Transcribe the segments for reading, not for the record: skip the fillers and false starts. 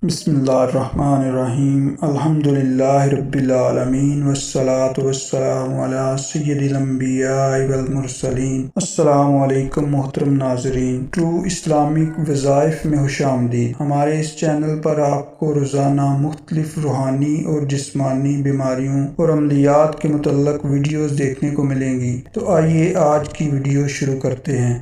بسم اللہ الرحمن الرحیم الحمدللہ رب العالمین والصلاة والسلام علی سید الانبیاء والمرسلین۔ السلام علیکم محترم ناظرین، ٹرو اسلامک وظائف میں خوش آمدید۔ ہمارے اس چینل پر آپ کو روزانہ مختلف روحانی اور جسمانی بیماریوں اور عملیات کے متعلق ویڈیوز دیکھنے کو ملیں گی۔ تو آئیے آج کی ویڈیو شروع کرتے ہیں۔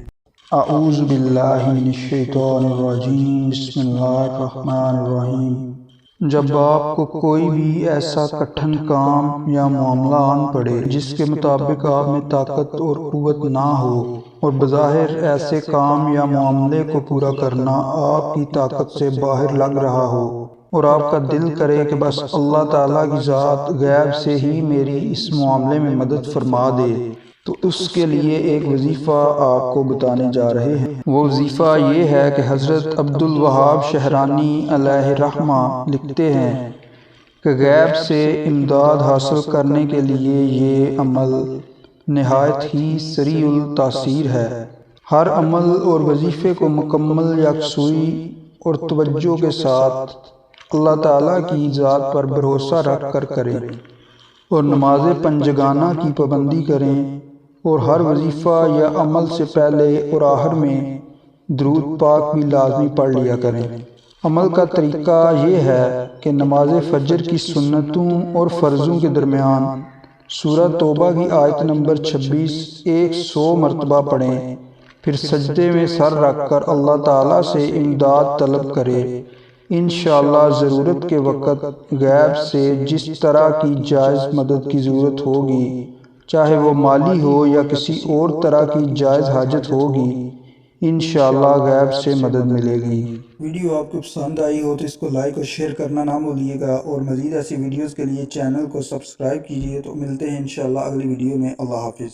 اعوذ باللہ من الشیطان الرجیم، بسم اللہ الرحمن الرحیم۔ جب آپ کو کوئی بھی ایسا کٹھن کام یا معاملہ آن پڑے جس کے مطابق آپ میں طاقت اور قوت نہ ہو اور بظاہر ایسے کام یا معاملے کو پورا کرنا آپ کی طاقت سے باہر لگ رہا ہو اور آپ کا دل کرے کہ بس اللہ تعالیٰ کی ذات غیب سے ہی میری اس معاملے میں مدد فرما دے، تو اس کے لیے ایک وظیفہ آپ کو بتانے جا رہے ہیں۔ وہ وظیفہ یہ ہے کہ حضرت عبد الوہاب شہرانی علیہ رحمہ لکھتے ہیں کہ غیب سے امداد حاصل کرنے کے لیے یہ عمل نہایت ہی سریع التاثیر ہے۔ ہر عمل اور وظیفے کو مکمل یکسوئی اور توجہ کے ساتھ اللہ تعالیٰ کی ذات پر بھروسہ رکھ کر کریں اور نماز پنجگانہ کی پابندی کریں، اور ہر وظیفہ یا عمل سے پہلے اور آخر میں درود پاک بھی لازمی پڑھ لیا کریں۔ عمل کا طریقہ یہ ہے کہ نماز فجر کی سنتوں اور فرضوں کے درمیان سورہ توبہ کی آیت نمبر 26 100 مرتبہ پڑھیں، پھر سجدے میں سر رکھ کر اللہ تعالیٰ سے امداد طلب کرے۔ انشاءاللہ ضرورت کے وقت غیب سے جس طرح کی جائز مدد کی ضرورت ہوگی، چاہے وہ مالی ہو یا کسی اور طرح کی جائز حاجت ہوگی، انشاءاللہ غیب سے مدد ملے گی۔ ویڈیو آپ کو پسند آئی ہو تو اس کو لائک اور شیئر کرنا نہ بھولیے گا، اور مزید ایسی ویڈیوز کے لیے چینل کو سبسکرائب کیجیے۔ تو ملتے ہیں انشاءاللہ اگلی ویڈیو میں۔ اللہ حافظ۔